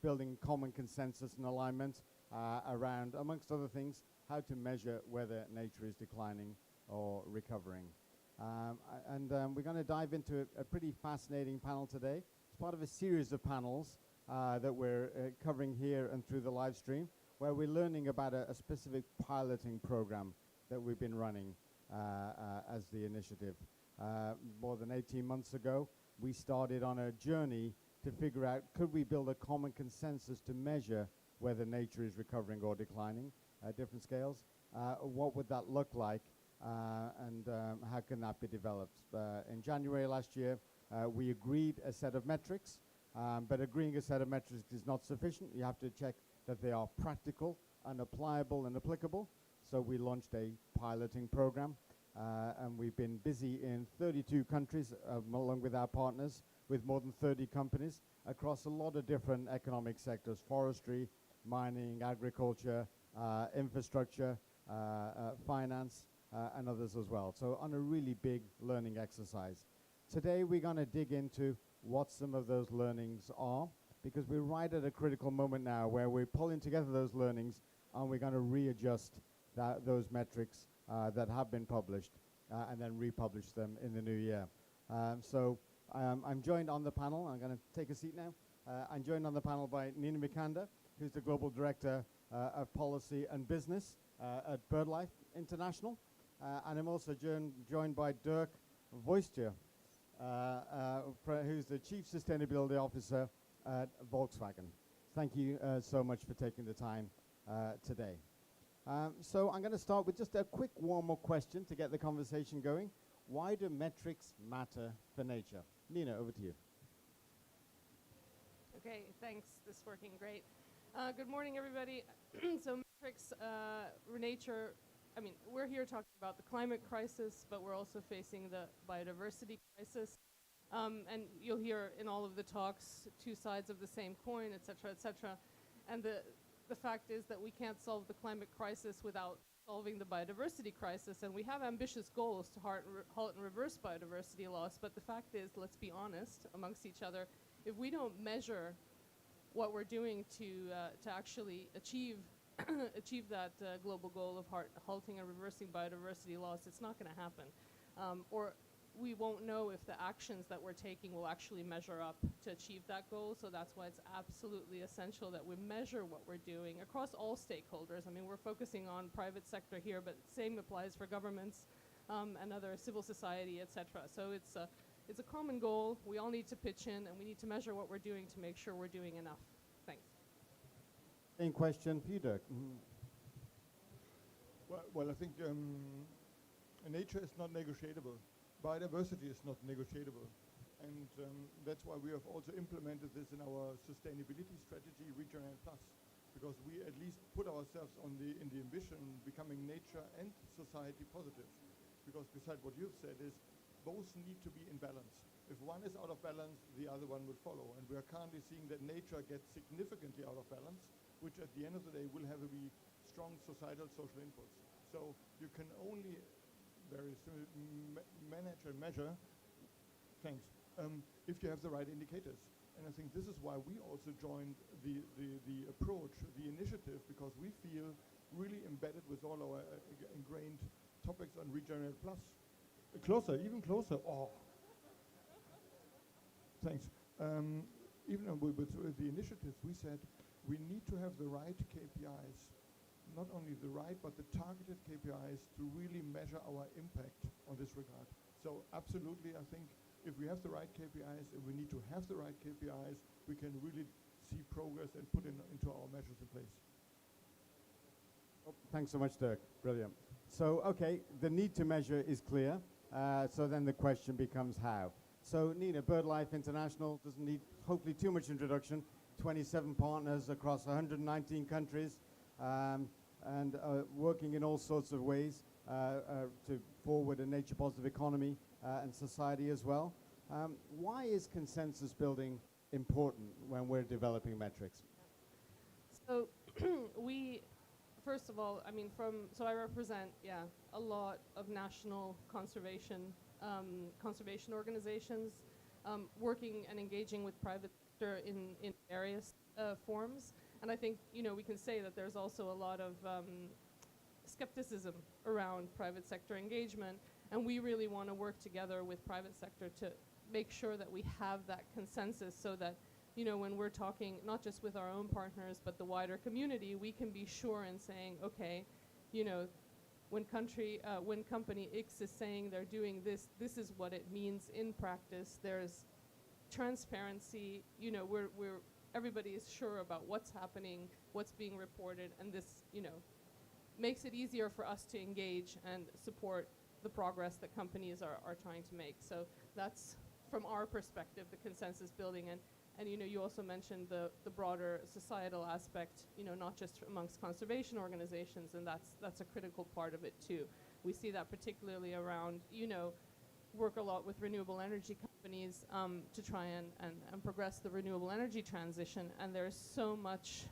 building common consensus and alignment around, amongst other things, how to measure whether nature is declining or recovering. We're going to dive into a pretty fascinating panel today. It's part of a series of panels that we're covering here and through the live stream, where we're learning about a specific piloting program that we've been running as the initiative. More than 18 months ago, we started on a journey to figure out, could we build a common consensus to measure whether nature is recovering or declining at different scales? What would that look like, and how can that be developed? In January last year, we agreed a set of metrics, but agreeing a set of metrics is not sufficient. You have to check that they are practical and applicable and applicable. So we launched a piloting program, and we've been busy in 32 countries along with our partners, with more than 30 companies across a lot of different economic sectors: forestry, mining, agriculture, infrastructure, finance, and others as well. So on a really big learning exercise. Today we're going to dig into what some of those learnings are, because we're right at a critical moment now where we're pulling together those learnings, and we're going to readjust those metrics that have been published and then republish them in the new year. I'm joined on the panel. I'm going to take a seat now. I'm joined on the panel by Nina Mikanda, who's the Global Director of Policy and Business at BirdLife International. And I'm also joined by Dirk Voistje, who's the Chief Sustainability Officer at Volkswagen. Thank you so much for taking the time today. So I'm going to start with just a quick warm-up question to get the conversation going. Why do metrics matter for nature? Nina, over to you. Okay, thanks. This is working great. Good morning, everybody. So metrics for nature, I mean, we're here talking about the climate crisis, but we're also facing the biodiversity crisis. And you'll hear in all of the talks two sides of the same coin, et cetera, et cetera. And the fact is that we can't solve the climate crisis without solving the biodiversity crisis. And we have ambitious goals to halt and reverse biodiversity loss. But the fact is, let's be honest amongst each other, if we don't measure what we're doing to actually achieve that global goal of halting and reversing biodiversity loss, it's not going to happen. Or we won't know if the actions that we're taking will actually measure up to achieve that goal. So that's why it's absolutely essential that we measure what we're doing across all stakeholders. I mean, we're focusing on private sector here, but same applies for governments and other civil society, et cetera. So it's a common goal. We all need to pitch in, and we need to measure what we're doing to make sure we're doing enough. Thanks. Same question for you, Dirk. Well, I think nature is not negotiable. Biodiversity is not negotiable. And that's why we have also implemented this in our sustainability strategy, Regional Plus, because we at least put ourselves in the ambition becoming nature and society positive. Because beside what you've said is, both need to be in balance. If one is out of balance, the other one will follow. And we are currently seeing that nature gets significantly out of balance, which at the end of the day will have to be strong societal social inputs. So you can only manage and measure, if you have the right indicators. And I think this is why we also joined the approach, the initiative, because we feel really embedded with all our ingrained topics on Regenerate Plus. Closer, even closer. Oh, thanks. Even with the initiatives, we said we need to have the right KPIs, not only the right, but the targeted KPIs to really measure our impact on this regard. So absolutely, I think if we have the right KPIs, and we need to have the right KPIs, we can really see progress and put into our measures in place. Oh, thanks so much, Dirk. Brilliant. So, okay, the need to measure is clear. So then the question becomes how. So Nina, BirdLife International doesn't need hopefully too much introduction. 27 partners across 119 countries, and working in all sorts of ways to forward a nature positive economy and society as well. Why is consensus building important when we're developing metrics? So first of all, I mean, so I represent, a lot of national conservation organizations working and engaging with private sector in various forms. And I think, we can say that there's also a lot of skepticism around private sector engagement, and we really want to work together with private sector to make sure that we have that consensus so that, when we're talking not just with our own partners but the wider community, we can be sure in saying, okay, when company X is saying they're doing this, this is what it means in practice. There's transparency, everybody is sure about what's happening, what's being reported, and this, makes it easier for us to engage and support the progress that companies are trying to make. So that's, from our perspective, the consensus building. And you also mentioned the broader societal aspect, not just amongst conservation organizations, and that's a critical part of it too. We see that particularly around, work a lot with renewable energy companies to try and progress the renewable energy transition, and there's so much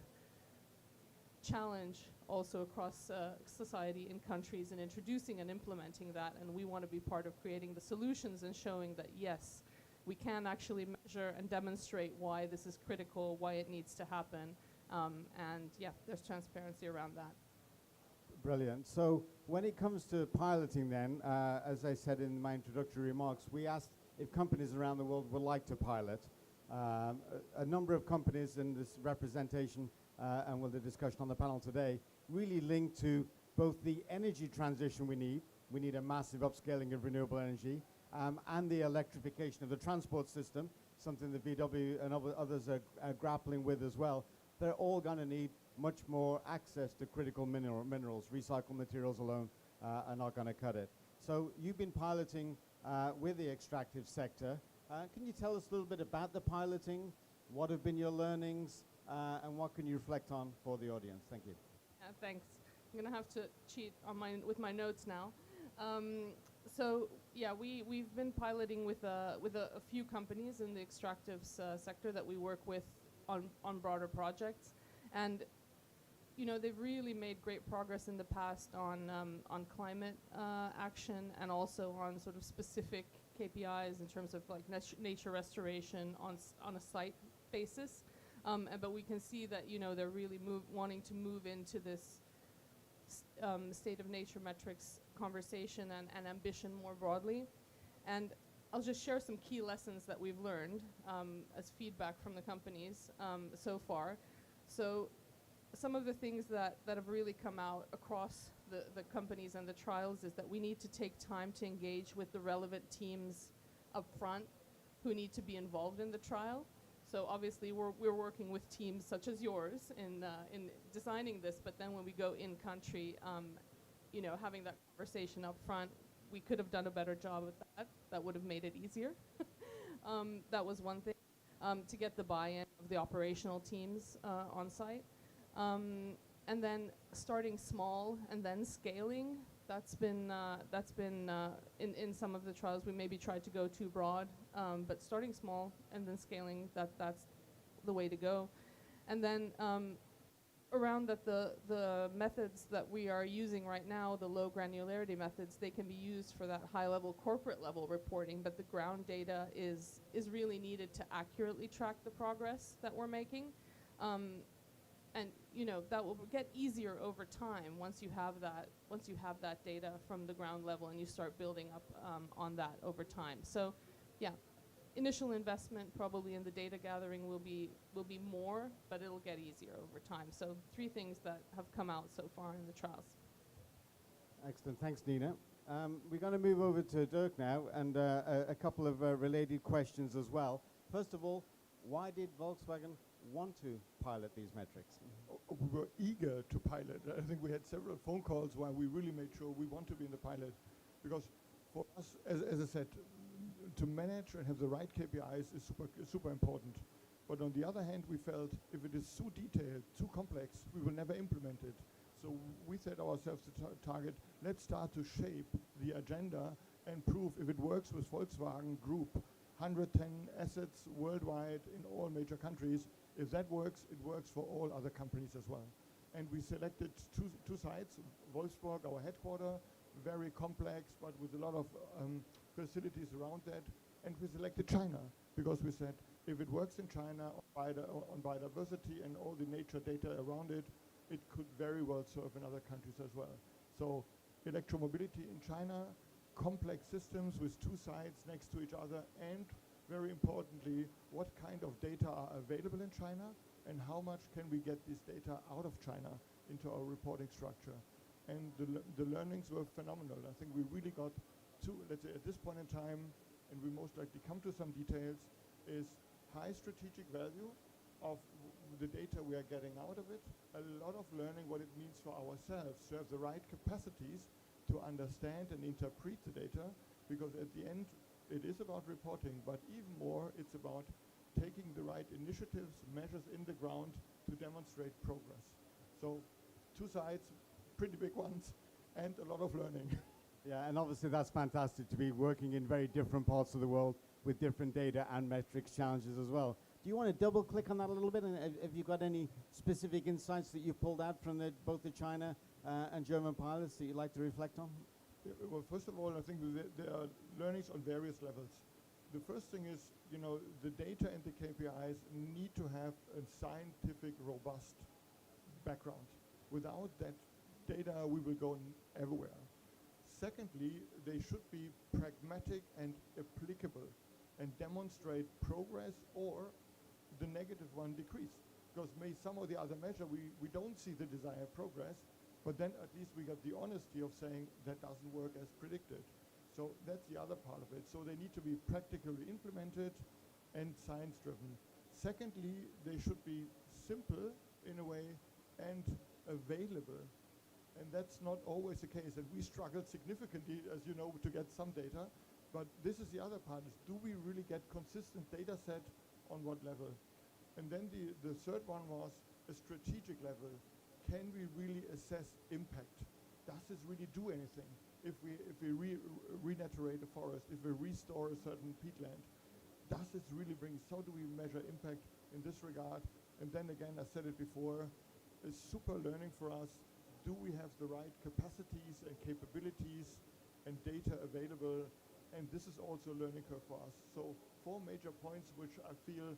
challenge also across society in countries in introducing and implementing that, and we want to be part of creating the solutions and showing that yes, we can actually measure and demonstrate why this is critical, why it needs to happen, and yeah, there's transparency around that. Brilliant. So when it comes to piloting then, as I said in my introductory remarks, we asked if companies around the world would like to pilot. A number of companies in this representation and with the discussion on the panel today really linked to both the energy transition we need a massive upscaling of renewable energy, and the electrification of the transport system, something that VW and others are grappling with as well. They're all going to need much more access to critical minerals. Recycled materials alone are not going to cut it. So you've been piloting with the extractive sector. Can you tell us a little bit about the piloting? What have been your learnings? And what can you reflect on for the audience? Thank you. Thanks. I'm going to have to cheat on with my notes now. So yeah, we've been piloting with a few companies in the extractives sector that we work with on broader projects, and they've really made great progress in the past on climate action, and also on sort of specific KPIs in terms of like nature restoration on a site basis. But we can see that they're really wanting to move into this state of nature metrics conversation and ambition more broadly. And I'll just share some key lessons that we've learned as feedback from the companies so far. So some of the things that have really come out across the companies and the trials is that we need to take time to engage with the relevant teams up front who need to be involved in the trial. So obviously we're working with teams such as yours in designing this, but then when we go in country, having that conversation up front, we could have done a better job with that. That would have made it easier. That was one thing, to get the buy-in of the operational teams on site. And then starting small and then scaling. That's been in some of the trials we maybe tried to go too broad, but starting small and then scaling, that's the way to go. And then around that, the methods that we are using right now, the low granularity methods, they can be used for that high level corporate level reporting, but the ground data is really needed to accurately track the progress that we're making. And that will get easier over time once you have that data from the ground level and you start building up on that over time. So yeah, initial investment probably in the data gathering will be more, but it'll get easier over time. So 3 things that have come out so far in the trials. Excellent. Thanks, Nina. We're going to move over to Dirk now, and a couple of related questions as well. First of all, why did Volkswagen want to pilot these metrics? We were eager to pilot. I think we had several phone calls where we really made sure we want to be in the pilot, because for us, as I said, to manage and have the right KPIs is super important. But on the other hand, we felt if it is too detailed, too complex, we will never implement it. So we set ourselves the target, let's start to shape the agenda and prove if it works with Volkswagen Group, 110 assets worldwide in all major countries. If that works, it works for all other companies as well. And we selected two sites, Wolfsburg, our headquarter, very complex, but with a lot of facilities around that. And we selected China, because we said if it works in China on biodiversity and all the nature data around it, it could very well serve in other countries as well. So electromobility in China, complex systems with two sites next to each other, and very importantly, what kind of data are available in China and how much can we get this data out of China into our reporting structure. And the learnings were phenomenal. I think we really got to, let's say at this point in time, and we most likely come to some details, is high strategic value of the data we are getting out of it, a lot of learning what it means for ourselves to have the right capacities to understand and interpret the data, because at the end it is about reporting, but even more it's about taking the right initiatives, measures in the ground to demonstrate progress. So two sides, pretty big ones, and a lot of learning. Yeah, and obviously that's fantastic to be working in very different parts of the world with different data and metrics challenges as well. Do you want to double click on that a little bit? And have you got any specific insights that you pulled out from both the China and German pilots that you'd like to reflect on? Yeah, well, first of all, I think there are learnings on various levels. The first thing is, you know, the data and the KPIs need to have a scientific, robust background. Without that data, we will go everywhere. Secondly, they should be pragmatic and applicable and demonstrate progress or the negative one decrease. Because some of the other measure, we don't see the desired progress, but then at least we got the honesty of saying that doesn't work as predicted. So that's the other part of it. So they need to be practically implemented and science-driven. Secondly, they should be simple in a way and available. And that's not always the case. And we struggled significantly, as you know, to get some data. But this is the other part, is do we really get consistent data set on what level? And then the third one was a strategic level. Can we really assess impact? Does this really do anything? If we renaturate a forest, if we restore a certain peatland, does this really bring, so do we measure impact in this regard? And then again, I said it before, a super learning for us. Do we have the right capacities and capabilities and data available? And this is also a learning curve for us. So 4 major points which I feel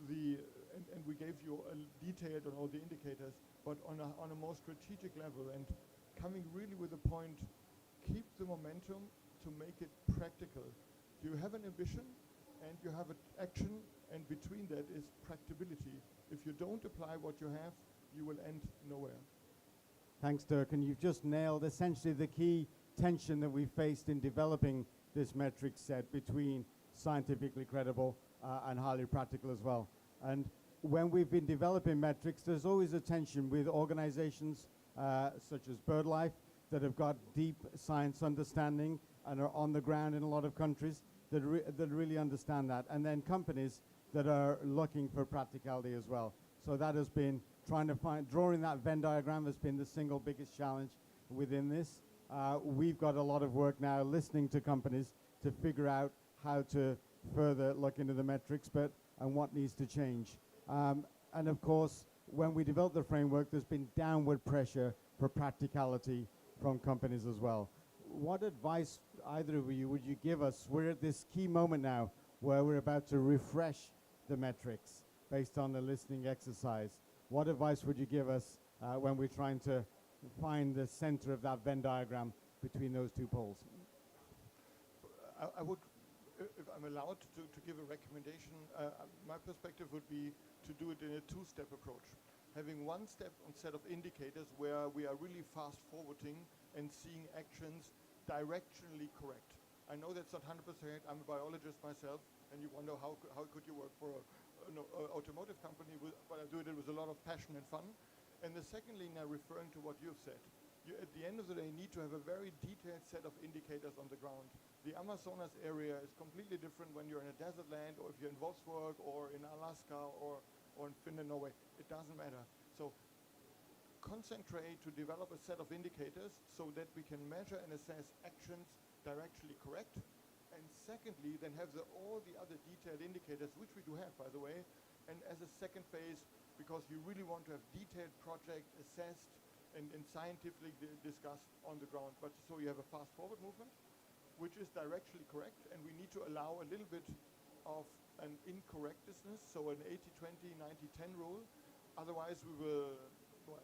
and we gave you a detailed on all the indicators, but on a more strategic level and coming really with a point, keep the momentum to make it practical. You have an ambition and you have an action, and between that is practicability. If you don't apply what you have, you will end nowhere. Thanks, Dirk. And you've just nailed essentially the key tension that we faced in developing this metric set between scientifically credible and highly practical as well. And when we've been developing metrics, there's always a tension with organizations such as BirdLife that have got deep science understanding and are on the ground in a lot of countries that really understand that. And then companies that are looking for practicality as well. So that has been drawing that Venn diagram has been the single biggest challenge within this. We've got a lot of work now listening to companies to figure out how to further look into the metrics and what needs to change. And of course, when we developed the framework, there's been downward pressure for practicality from companies as well. What advice, either of you, would you give us? We're at this key moment now where we're about to refresh the metrics based on the listening exercise. What advice would you give us when we're trying to find the center of that Venn diagram between those two poles? I would, if I'm allowed to give a recommendation, my perspective would be to do it in a two-step approach. Having one step on set of indicators where we are really fast-forwarding and seeing actions directionally correct. I know that's not 100%. I'm a biologist myself, and you wonder how could you work for an automotive company, but I do it with a lot of passion and fun. And the secondly, now referring to what you've said, you at the end of the day need to have a very detailed set of indicators on the ground. The Amazonas area is completely different when you're in a desert land, or if you're in Wolfsburg, or in Alaska, or in Finland, Norway. It doesn't matter. So concentrate to develop a set of indicators so that we can measure and assess actions directionally correct. And secondly, then have all the other detailed indicators, which we do have, by the way, and as a second phase, because you really want to have detailed project assessed and scientifically discussed on the ground. But so you have a fast-forward movement, which is directionally correct, and we need to allow a little bit of an incorrectness, so an 80-20, 90-10 rule. Otherwise, we will, well,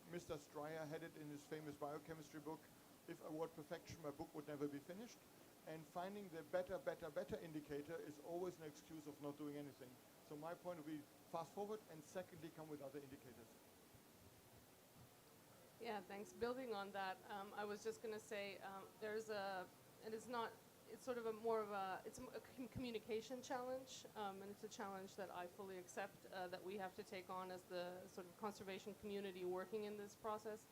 Mr. Stryer had it in his famous biochemistry book, if I were perfection, my book would never be finished. And finding the better indicator is always an excuse of not doing anything. So my point would be fast forward, and secondly, come with other indicators. Yeah, thanks. Building on that, I was just going to say it's sort of it's a communication challenge, and it's a challenge that I fully accept that we have to take on as the sort of conservation community working in this process.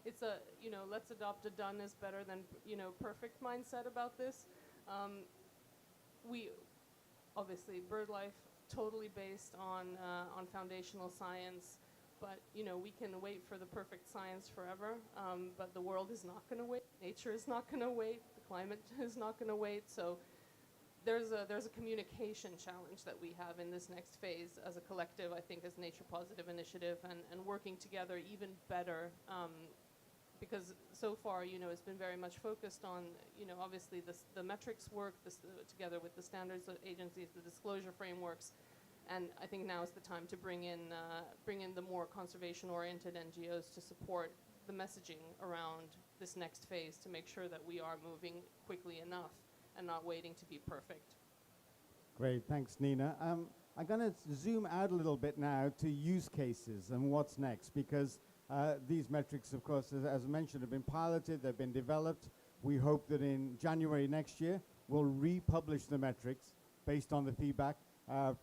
It's let's adopt a done is better than, perfect mindset about this. We, obviously, BirdLife, totally based on foundational science. But, we can wait for the perfect science forever, but the world is not going to wait. Nature is not going to wait. The climate is not going to wait. So there's a communication challenge that we have in this next phase as a collective, I think, as Nature Positive Initiative, and working together even better, because so far, it's been very much focused on, obviously the metrics work, together with the standards agencies, the disclosure frameworks. And I think now is the time to bring in the more conservation-oriented NGOs to support the messaging around this next phase, to make sure that we are moving quickly enough and not waiting to be perfect. Great, thanks, Nina. I'm going to zoom out a little bit now to use cases and what's next, because these metrics, of course, as mentioned, have been piloted, they've been developed. We hope that in January next year, we'll republish the metrics based on the feedback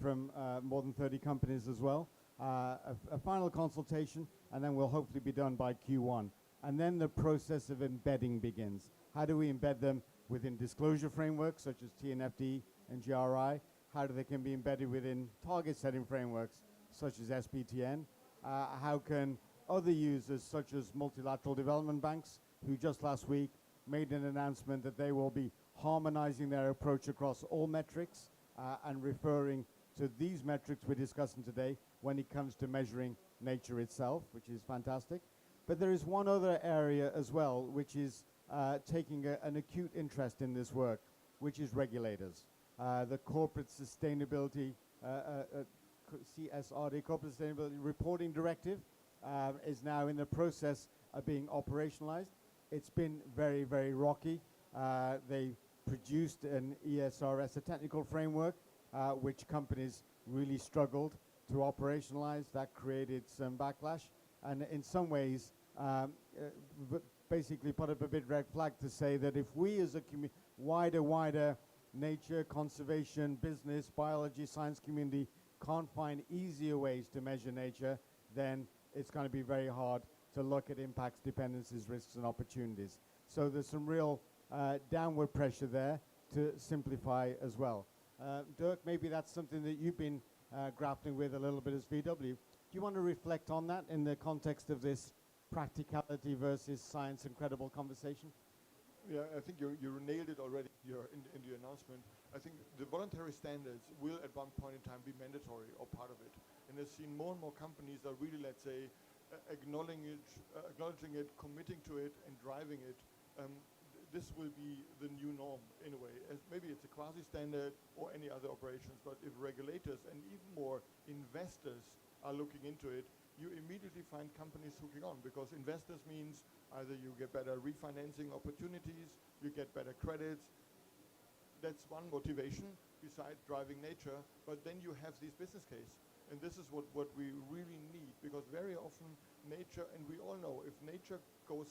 from more than 30 companies as well, a final consultation, and then we'll hopefully be done by Q1. And then the process of embedding begins. How do we embed them within disclosure frameworks such as TNFD and GRI? How do they can be embedded within target setting frameworks such as SBTN? How can other users such as multilateral development banks, who just last week made an announcement that they will be harmonizing their approach across all metrics, and referring to these metrics we're discussing today when it comes to measuring nature itself, which is fantastic. But there is one other area as well, which is taking an acute interest in this work, which is regulators. The Corporate Sustainability, CSRD, Corporate Sustainability Reporting Directive, is now in the process of being operationalized. It's been very, very rocky. They produced an ESRS, a technical framework, which companies really struggled to operationalize. That created some backlash, and in some ways basically put up a big red flag to say that if we as a wider nature, conservation, business, biology, science community can't find easier ways to measure nature, then it's going to be very hard to look at impacts, dependencies, risks, and opportunities. So there's some real downward pressure there to simplify as well. Dirk, maybe that's something that you've been grappling with a little bit as VW. Do you want to reflect on that in the context of this practicality versus science and credible conversation? Yeah, I think you nailed it already in the announcement. I think the voluntary standards will at one point in time be mandatory or part of it. And I've seen more and more companies are really, let's say, acknowledging it, committing to it, and driving it. This will be the new norm in a way. Maybe it's a quasi-standard or any other operations, but if regulators and even more investors are looking into it, you immediately find companies hooking on, because investors means either you get better refinancing opportunities, you get better credits. That's one motivation besides driving nature, but then you have this business case. And this is what we really need, because very often nature, and we all know if nature goes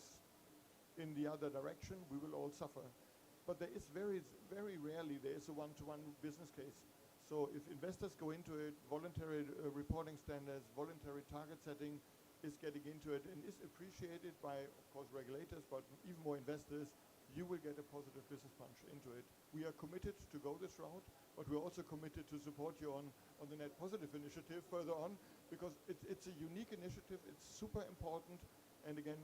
in the other direction, we will all suffer. But there is very, very rarely there is a one-to-one business case. So if investors go into it, voluntary reporting standards, voluntary target setting is getting into it and is appreciated by, of course, regulators, but even more investors, you will get a positive business punch into it. We are committed to go this route, but we're also committed to support you on the Net Positive Initiative further on, because it's a unique initiative, it's super important, and again,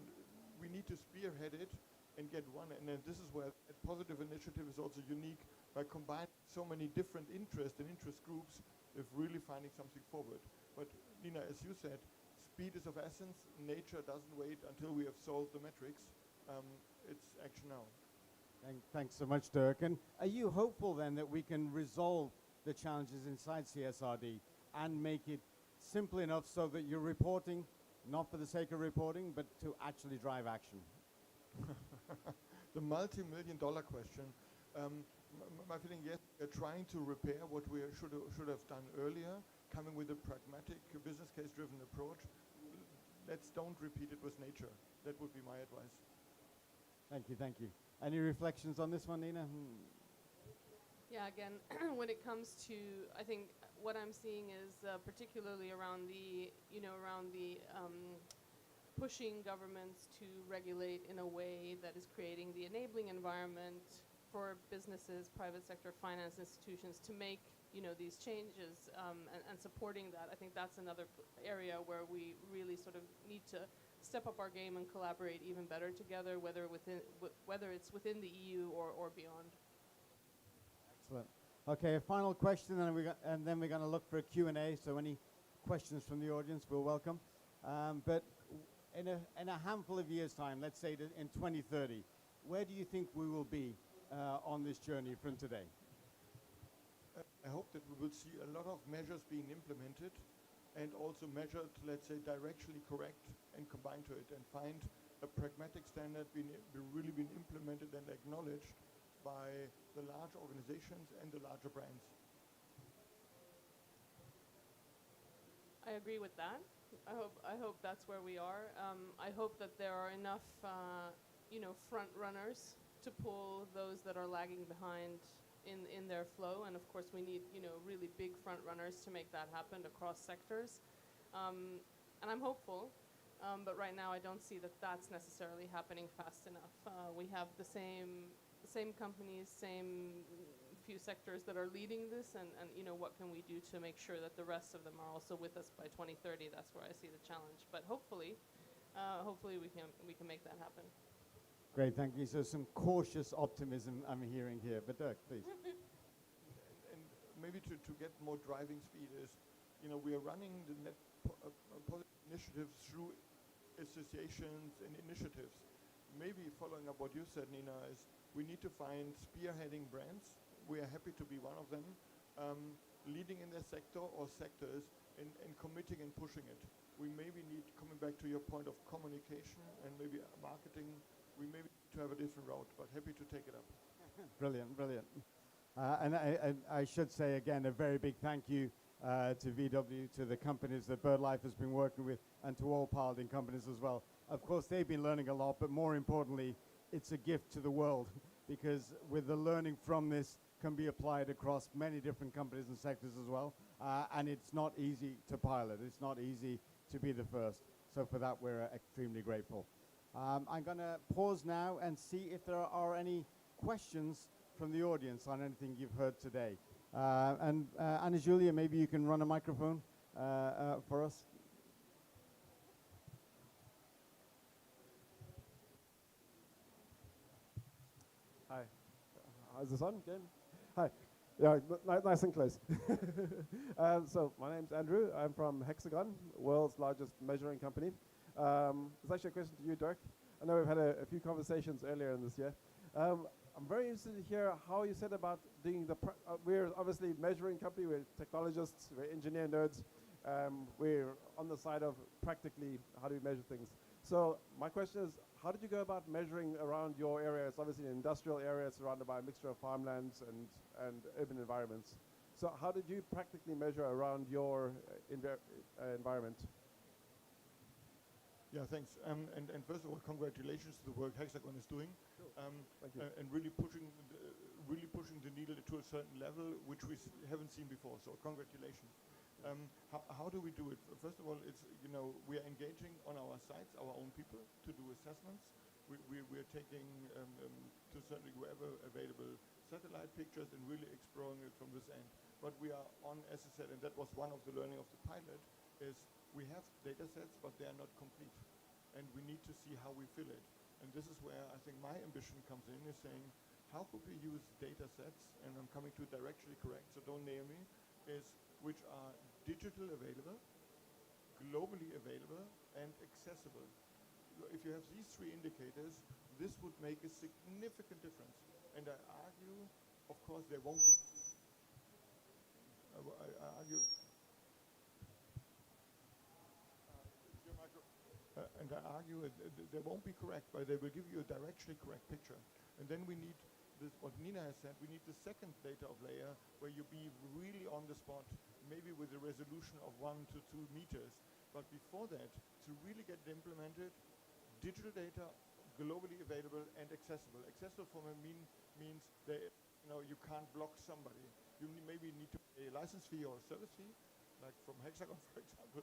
we need to spearhead it and get one. And then this is where Net Positive Initiative is also unique, by combining so many different interests and interest groups of really finding something forward. But Nina, as you said, speed is of essence. Nature doesn't wait until we have solved the metrics. It's action now. Thanks so much, Dirk. And are you hopeful then that we can resolve the challenges inside CSRD and make it simple enough so that you're reporting not for the sake of reporting, but to actually drive action? The multi-million-dollar question. My feeling, yes, we're trying to repair what we should have done earlier, coming with a pragmatic, business case-driven approach. Let's don't repeat it with nature. That would be my advice. Thank you, thank you. Any reflections on this one, Nina? Yeah, again, when it comes to, I think what I'm seeing is particularly around the, pushing governments to regulate in a way that is creating the enabling environment for businesses, private sector, finance institutions to make, these changes and supporting that. I think that's another area where we really sort of need to step up our game and collaborate even better together, whether it's within the EU or beyond. Excellent. Okay, a final question, and then we're going to look for a Q&A. So any questions from the audience, we'll welcome. But in a handful of years' time, let's say in 2030, where do you think we will be on this journey from today? I hope that we will see a lot of measures being implemented and also measured, let's say, directionally correct and combined to it, and find a pragmatic standard really been implemented and acknowledged by the large organizations and the larger brands. I agree with that. I hope that's where we are. I hope that there are enough, front runners to pull those that are lagging behind in their flow. And of course, we need, really big front runners to make that happen across sectors. And I'm hopeful, but right now I don't see that that's necessarily happening fast enough. We have the same companies, same few sectors that are leading this, and what can we do to make sure that the rest of them are also with us by 2030? That's where I see the challenge. But hopefully we can make that happen. Great, thank you. So some cautious optimism I'm hearing here. But Dirk, please. And maybe to get more driving speed is, we are running the Net Positive Initiative through associations and initiatives. Maybe following up what you said, Nina, is we need to find spearheading brands. We are happy to be one of them, leading in their sector or sectors and committing and pushing it. We maybe need, coming back to your point of communication and maybe marketing, we maybe need to have a different route, but happy to take it up. Brilliant, brilliant. And I should say again a very big thank you to VW, to the companies that BirdLife has been working with, and to all piloting companies as well. Of course, they've been learning a lot, but more importantly, it's a gift to the world, because with the learning from this can be applied across many different companies and sectors as well. And it's not easy to pilot. It's not easy to be the first. So for that, we're extremely grateful. I'm going to pause now and see if there are any questions from the audience on anything you've heard today. And Anna-Julia, maybe you can run a microphone for us. Hi. Is this on again? Hi. Yeah, nice and close. So my name's Andrew. I'm from Hexagon, world's largest measuring company. It's actually a question to you, Dirk. I know we've had a few conversations earlier in this year. I'm very interested to hear how you said about doing we're obviously measuring company, we're technologists, we're engineer nerds. We're on the side of practically how do we measure things. So my question is, how did you go about measuring around your area? It's obviously an industrial area, surrounded by a mixture of farmlands and urban environments. So how did you practically measure around your environment? Yeah, thanks. And first of all, congratulations to the work Hexagon is doing. Sure. Thank you. And really pushing the needle to a certain level, which we haven't seen before. So congratulations. How do we do it? First of all, it's we are engaging on our sites our own people to do assessments. We are taking to certainly wherever available satellite pictures and really exploring it from this end. But we are on, as I said, and that was one of the learning of the pilot, is we have data sets, but they are not complete. And we need to see how we fill it. And this is where I think my ambition comes in, is saying, how could we use data sets, and I'm coming to directionally correct, so don't nail me, is which are digital available, globally available, and accessible. If you have these three indicators, this would make a significant difference. And I argue, of course, there won't be. I argue. Your micro- and I argue they won't be correct, but they will give you a directionally correct picture. And then we need this, what Nina has said, we need the second data of layer where you be really on the spot, maybe with a resolution of 1 to 2 meters. But before that, to really get it implemented, digital data globally available and accessible. Accessible for me means that you can't block somebody. You maybe need to pay a license fee or a service fee, like from Hexagon, for example.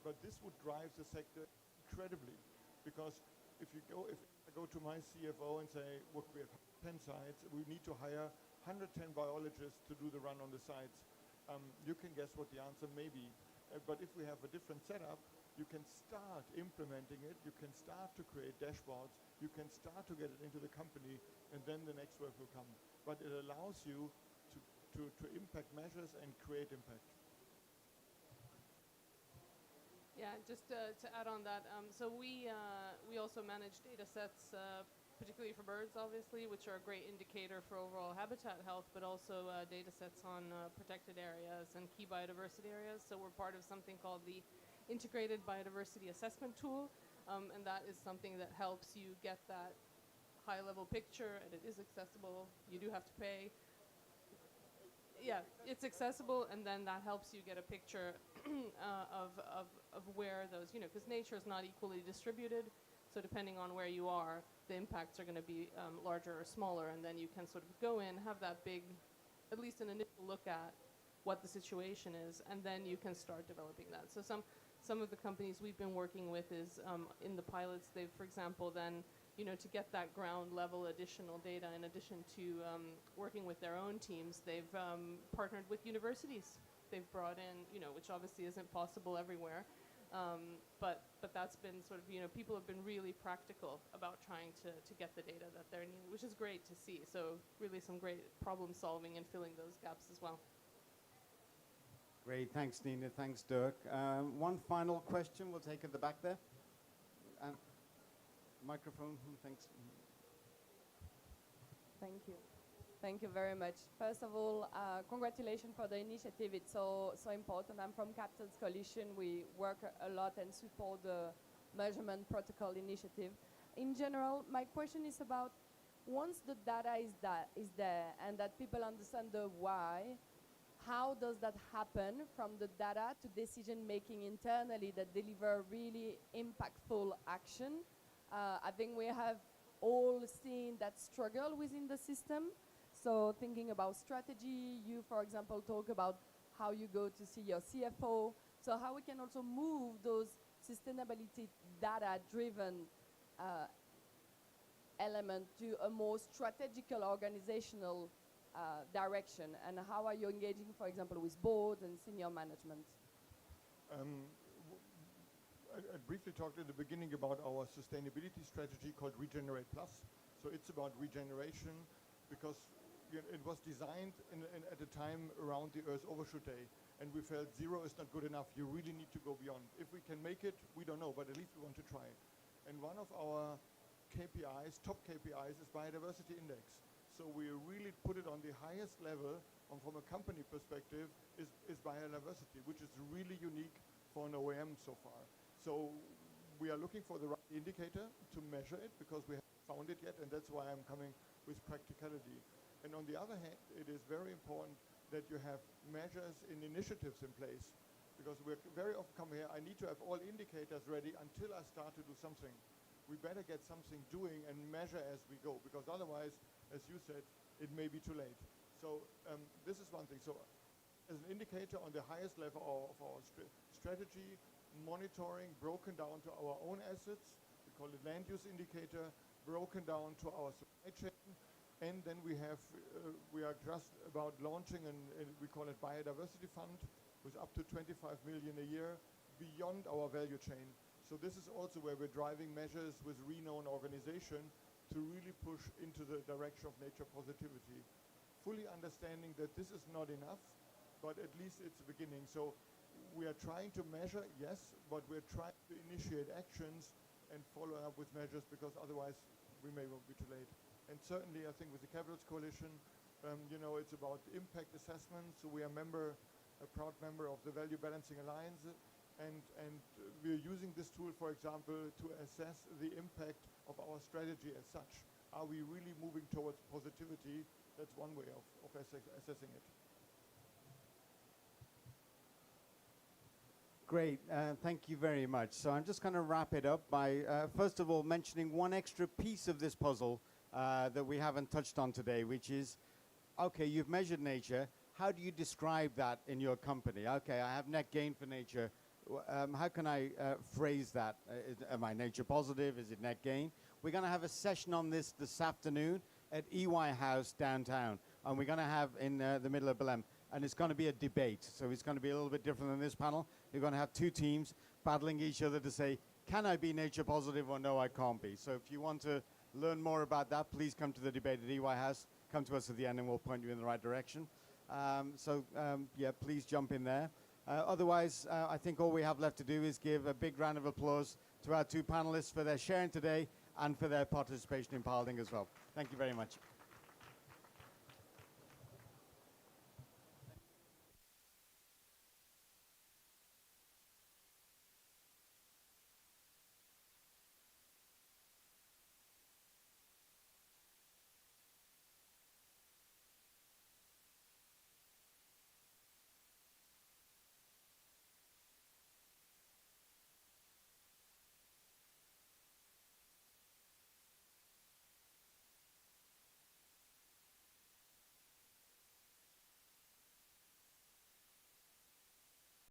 But this would drive the sector incredibly, because if I go to my CFO and say, look, we have 10 sites, we need to hire 110 biologists to do the run on the sites, you can guess what the answer may be. But if we have a different setup, you can start implementing it, you can start to create dashboards, you can start to get it into the company, and then the next work will come. But it allows you to impact measures and create impact. Yeah, just to add on that, so we also manage data sets, particularly for birds, obviously, which are a great indicator for overall habitat health, but also data sets on protected areas and key biodiversity areas. So we're part of something called the Integrated Biodiversity Assessment Tool, and that is something that helps you get that high-level picture, and it is accessible. You do have to pay. Yeah, it's accessible, and then that helps you get a picture of where those, because nature is not equally distributed, so depending on where you are, the impacts are going to be larger or smaller, and then you can sort of go in, have that big, at least an initial look at what the situation is, and then you can start developing that. So some of the companies we've been working with is in the pilots, they've, for example, then to get that ground level additional data, in addition to working with their own teams, they've partnered with universities. They've brought in, which obviously isn't possible everywhere, but that's been sort of, people have been really practical about trying to get the data that they're needing, which is great to see. So really some great problem solving and filling those gaps as well. Great, thanks Nina, thanks Dirk. One final question we'll take at the back there. Microphone, thanks. Thank you. Thank you very much. First of all, congratulations for the initiative. It's so important. I'm from Captain's Coalition. We work a lot and support the measurement protocol initiative. In general, my question is about once the data is there and that people understand the why, how does that happen from the data to decision making internally that deliver really impactful action? I think we have all seen that struggle within the system. So thinking about strategy, you, for example, talk about how you go to see your CFO. So how we can also move those sustainability data-driven element to a more strategical organizational direction, and how are you engaging, for example, with board and senior management? I briefly talked at the beginning about our sustainability strategy called Regenerate Plus. So it's about regeneration, because it was designed at a time around the Earth's overshoot day, and we felt 0 is not good enough. You really need to go beyond. If we can make it, we don't know, but at least we want to try. And one of our KPIs, top KPIs, is biodiversity index. So we really put it on the highest level, from a company perspective, is biodiversity, which is really unique for an OEM so far. So we are looking for the right indicator to measure it, because we haven't found it yet, and that's why I'm coming with practicality. And on the other hand, it is very important that you have measures and initiatives in place, because we very often come here, I need to have all indicators ready until I start to do something. We better get something doing and measure as we go, because otherwise, as you said, it may be too late. So this is one thing. So as an indicator on the highest level of our strategy, monitoring broken down to our own assets, we call it land use indicator, broken down to our supply chain, and then we are just about launching we call it biodiversity fund, with up to 25 million a year beyond our value chain. So this is also where we're driving measures with renowned organization to really push into the direction of nature positivity, fully understanding that this is not enough, but at least it's a beginning. So we are trying to measure, yes, but we're trying to initiate actions and follow up with measures, because otherwise we may well be too late. And certainly, I think with the Capitals Coalition, You know, it's about impact assessment. So we are a proud member of the Value Balancing Alliance, and we're using this tool, for example, to assess the impact of our strategy as such. Are we really moving towards positivity? That's one way of assessing it. Great, thank you very much. So I'm just going to wrap it up by, first of all, mentioning one extra piece of this puzzle that we haven't touched on today, which is, okay, you've measured nature. How do you describe that in your company? Okay, I have net gain for nature. How can I phrase that? Am I nature positive? Is it net gain? We're going to have a session on this afternoon at EY House downtown, and we're going to have in the middle of Belém, and it's going to be a debate. So it's going to be a little bit different than this panel. You're going to have two teams battling each other to say, can I be nature positive or no, I can't be? So if you want to learn more about that, please come to the debate at EY House. Come to us at the end and we'll point you in the right direction. Yeah, please jump in there. Otherwise, I think all we have left to do is give a big round of applause to our two panelists for their sharing today and for their participation in piloting as well. Thank you very much.